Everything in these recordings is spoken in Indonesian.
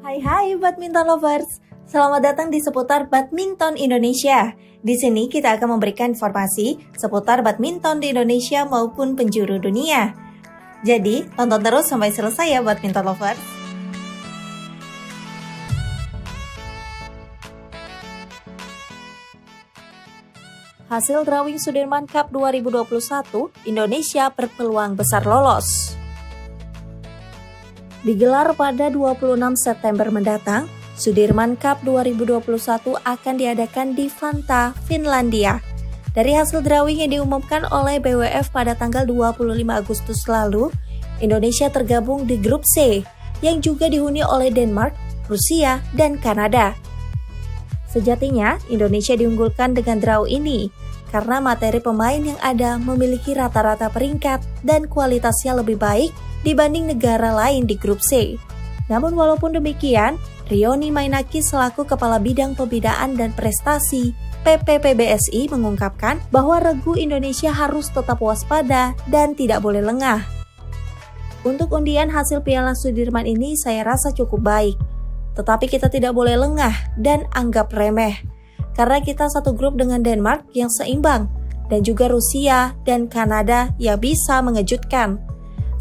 Hai badminton lovers, selamat datang di seputar badminton Indonesia. Di sini kita akan memberikan informasi seputar badminton di Indonesia maupun penjuru dunia. Jadi, tonton terus sampai selesai ya badminton lovers. Hasil drawing Sudirman Cup 2021, Indonesia berpeluang besar lolos. Digelar pada 26 September mendatang, Sudirman Cup 2021 akan diadakan di Vantaa, Finlandia. Dari hasil drawing yang diumumkan oleh BWF pada tanggal 25 Agustus lalu, Indonesia tergabung di grup C, yang juga dihuni oleh Denmark, Rusia, dan Kanada. Sejatinya, Indonesia diunggulkan dengan draw ini, karena materi pemain yang ada memiliki rata-rata peringkat dan kualitasnya lebih baik dibanding negara lain di grup C. Namun walaupun demikian, Rioni Mainaki selaku Kepala Bidang Pembinaan dan Prestasi PPPBSI mengungkapkan bahwa regu Indonesia harus tetap waspada dan tidak boleh lengah. Untuk undian hasil Piala Sudirman ini saya rasa cukup baik, tetapi kita tidak boleh lengah dan anggap remeh, karena kita satu grup dengan Denmark yang seimbang, dan juga Rusia dan Kanada yang bisa mengejutkan.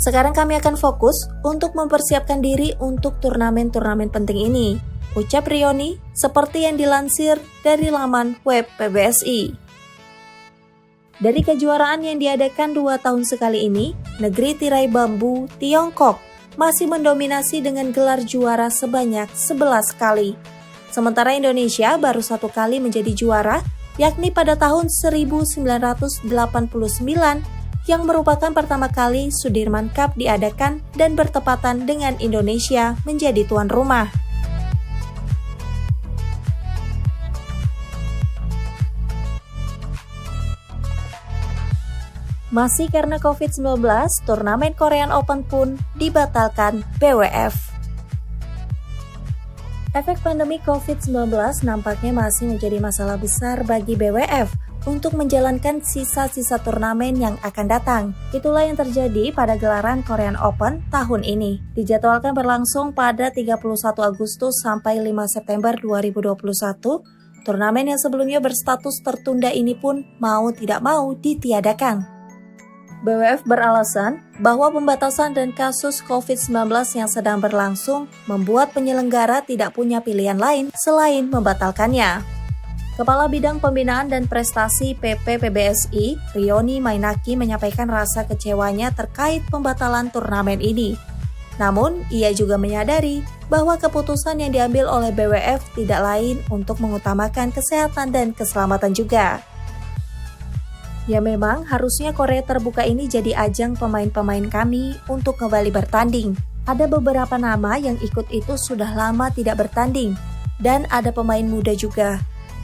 Sekarang kami akan fokus untuk mempersiapkan diri untuk turnamen-turnamen penting ini, ucap Rioni seperti yang dilansir dari laman web PBSI. Dari kejuaraan yang diadakan 2 tahun sekali ini, negeri tirai bambu, Tiongkok, masih mendominasi dengan gelar juara sebanyak 11 kali. Sementara Indonesia baru 1 kali menjadi juara, yakni pada tahun 1989, yang merupakan pertama kali Sudirman Cup diadakan dan bertepatan dengan Indonesia menjadi tuan rumah. Masih karena COVID-19, turnamen Korean Open pun dibatalkan BWF. Efek pandemi COVID-19 nampaknya masih menjadi masalah besar bagi BWF untuk menjalankan sisa-sisa turnamen yang akan datang. Itulah yang terjadi pada gelaran Korean Open tahun ini. Dijadwalkan berlangsung pada 31 Agustus sampai 5 September 2021. Turnamen yang sebelumnya berstatus tertunda ini pun mau tidak mau ditiadakan. BWF beralasan bahwa pembatasan dan kasus COVID-19 yang sedang berlangsung membuat penyelenggara tidak punya pilihan lain selain membatalkannya. Kepala Bidang Pembinaan dan Prestasi PPPBSI, Rioni Mainaki menyampaikan rasa kecewanya terkait pembatalan turnamen ini. Namun, ia juga menyadari bahwa keputusan yang diambil oleh BWF tidak lain untuk mengutamakan kesehatan dan keselamatan juga. Ya memang, harusnya Korea Terbuka ini jadi ajang pemain-pemain kami untuk kembali bertanding. Ada beberapa nama yang ikut itu sudah lama tidak bertanding, dan ada pemain muda juga.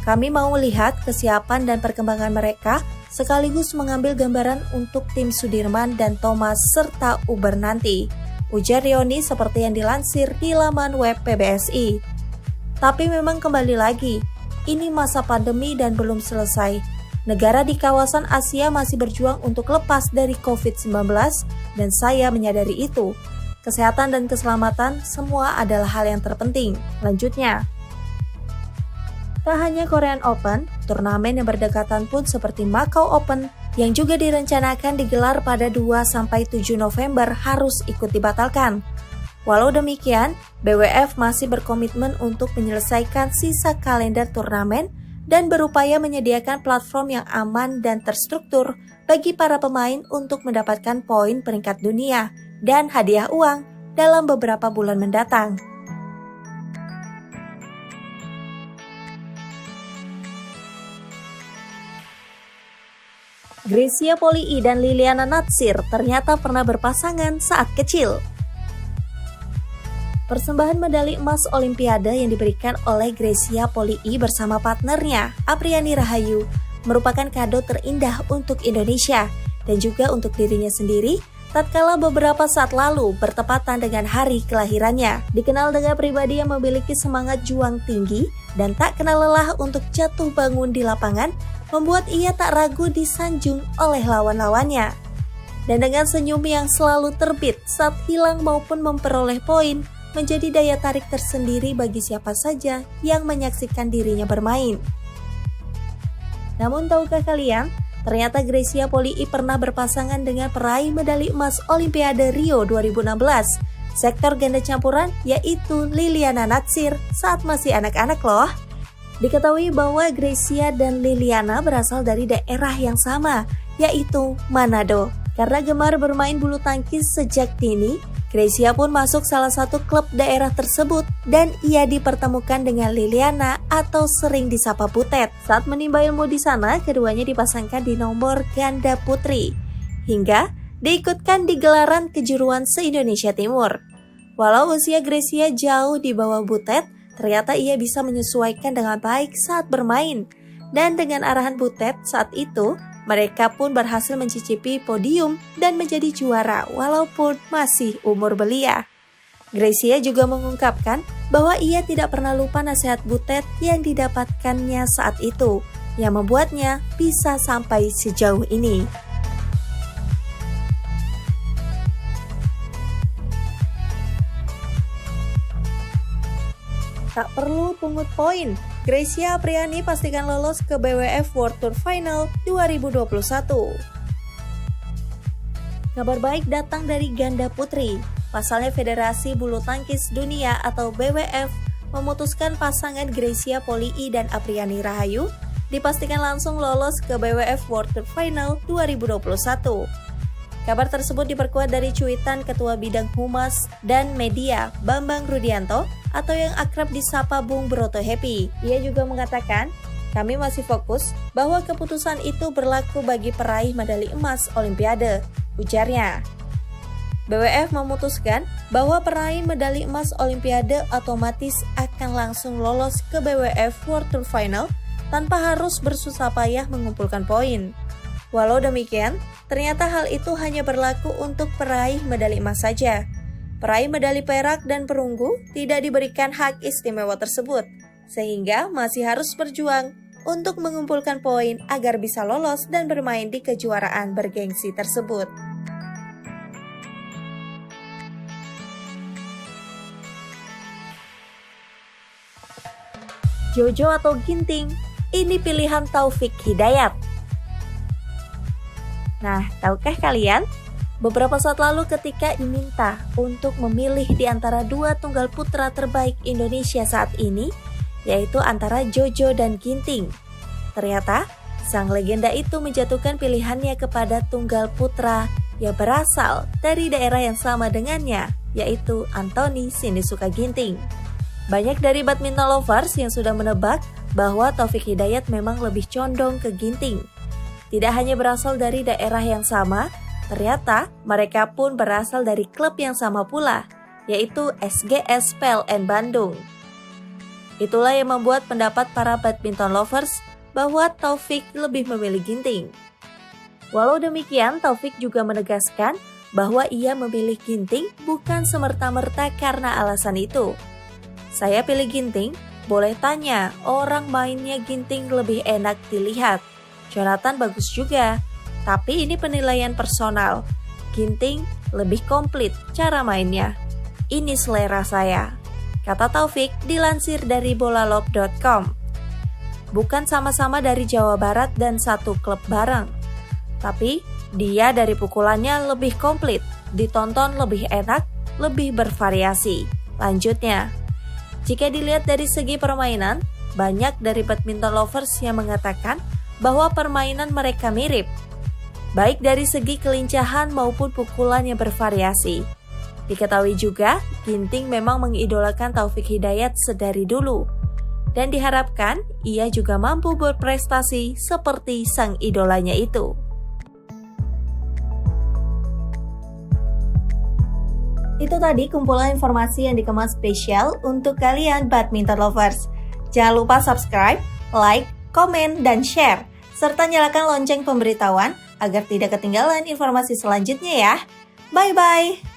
Kami mau melihat kesiapan dan perkembangan mereka, sekaligus mengambil gambaran untuk tim Sudirman dan Thomas serta Uber nanti, ujar Rioni seperti yang dilansir di laman web PBSI. Tapi memang kembali lagi, ini masa pandemi dan belum selesai. Negara di kawasan Asia masih berjuang untuk lepas dari COVID-19 dan saya menyadari itu. Kesehatan dan keselamatan semua adalah hal yang terpenting. Lanjutnya, tak hanya Korean Open, turnamen yang berdekatan pun seperti Macau Open yang juga direncanakan digelar pada 2-7 November harus ikut dibatalkan. Walau demikian, BWF masih berkomitmen untuk menyelesaikan sisa kalender turnamen dan berupaya menyediakan platform yang aman dan terstruktur bagi para pemain untuk mendapatkan poin peringkat dunia dan hadiah uang dalam beberapa bulan mendatang. Grecia Poli dan Liliana Natsir ternyata pernah berpasangan saat kecil. Persembahan medali emas Olimpiade yang diberikan oleh Grecia Poli bersama partnernya, Apriani Rahayu, merupakan kado terindah untuk Indonesia dan juga untuk dirinya sendiri tatkala beberapa saat lalu bertepatan dengan hari kelahirannya. Dikenal dengan pribadi yang memiliki semangat juang tinggi dan tak kenal lelah untuk jatuh bangun di lapangan, membuat ia tak ragu disanjung oleh lawan-lawannya. Dan dengan senyum yang selalu terbit saat hilang maupun memperoleh poin, menjadi daya tarik tersendiri bagi siapa saja yang menyaksikan dirinya bermain. Namun tahukah kalian, ternyata Greysia Poli pernah berpasangan dengan peraih medali emas Olimpiade Rio 2016, sektor ganda campuran yaitu Liliana Natsir saat masih anak-anak loh. Diketahui bahwa Greysia dan Liliana berasal dari daerah yang sama, yaitu Manado. Karena gemar bermain bulu tangkis sejak dini, Greysia pun masuk salah satu klub daerah tersebut dan ia dipertemukan dengan Liliana atau sering disapa Butet. Saat menimba ilmu di sana, keduanya dipasangkan di nomor ganda putri hingga diikutkan di gelaran kejuruan se-Indonesia Timur. Walau usia Greysia jauh di bawah Butet, ternyata ia bisa menyesuaikan dengan baik saat bermain. Dan dengan arahan Butet saat itu, mereka pun berhasil mencicipi podium dan menjadi juara walaupun masih umur belia. Greysia juga mengungkapkan bahwa ia tidak pernah lupa nasihat Butet yang didapatkannya saat itu, yang membuatnya bisa sampai sejauh ini. Tak perlu pungut poin, Greysia Apriani pastikan lolos ke BWF World Tour Final 2021. Kabar baik datang dari ganda putri. Pasalnya Federasi Bulu Tangkis Dunia atau BWF memutuskan pasangan Greysia Poli dan Apriani Rahayu dipastikan langsung lolos ke BWF World Tour Final 2021. Kabar tersebut diperkuat dari cuitan Ketua Bidang Humas dan Media Bambang Rudianto atau yang akrab disapa Bung Broto Happy. Ia juga mengatakan, kami masih fokus bahwa keputusan itu berlaku bagi peraih medali emas Olimpiade, ujarnya. BWF memutuskan bahwa peraih medali emas Olimpiade otomatis akan langsung lolos ke BWF World Tour Final tanpa harus bersusah payah mengumpulkan poin. Walau demikian, ternyata hal itu hanya berlaku untuk peraih medali emas saja. Peraih medali perak dan perunggu tidak diberikan hak istimewa tersebut, sehingga masih harus berjuang untuk mengumpulkan poin agar bisa lolos dan bermain di kejuaraan bergengsi tersebut. Jojo atau Ginting, ini pilihan Taufik Hidayat. Nah, tahukah kalian? Beberapa saat lalu ketika diminta untuk memilih di antara dua tunggal putra terbaik Indonesia saat ini, yaitu antara Jojo dan Ginting. Ternyata, sang legenda itu menjatuhkan pilihannya kepada tunggal putra yang berasal dari daerah yang sama dengannya, yaitu Anthony Sinisuka Ginting. Banyak dari badminton lovers yang sudah menebak bahwa Taufik Hidayat memang lebih condong ke Ginting. Tidak hanya berasal dari daerah yang sama, ternyata mereka pun berasal dari klub yang sama pula, yaitu SGS PLN Bandung. Itulah yang membuat pendapat para badminton lovers bahwa Taufik lebih memilih Ginting. Walau demikian, Taufik juga menegaskan bahwa ia memilih Ginting bukan semerta-merta karena alasan itu. Saya pilih Ginting, boleh tanya, orang mainnya Ginting lebih enak dilihat. Jonathan bagus juga, tapi ini penilaian personal. Ginting lebih komplit cara mainnya. Ini selera saya, kata Taufik dilansir dari bolalop.com. Bukan sama-sama dari Jawa Barat dan satu klub bareng, tapi dia dari pukulannya lebih komplit, ditonton lebih enak, lebih bervariasi. Lanjutnya, jika dilihat dari segi permainan, banyak dari badminton lovers yang mengatakan bahwa permainan mereka mirip, baik dari segi kelincahan maupun pukulan yang bervariasi. Diketahui juga, Ginting memang mengidolakan Taufik Hidayat sedari dulu, dan diharapkan ia juga mampu berprestasi seperti sang idolanya itu. Itu tadi kumpulan informasi yang dikemas spesial untuk kalian badminton lovers. Jangan lupa subscribe, like, komen, dan share, serta nyalakan lonceng pemberitahuan agar tidak ketinggalan informasi selanjutnya ya. Bye-bye!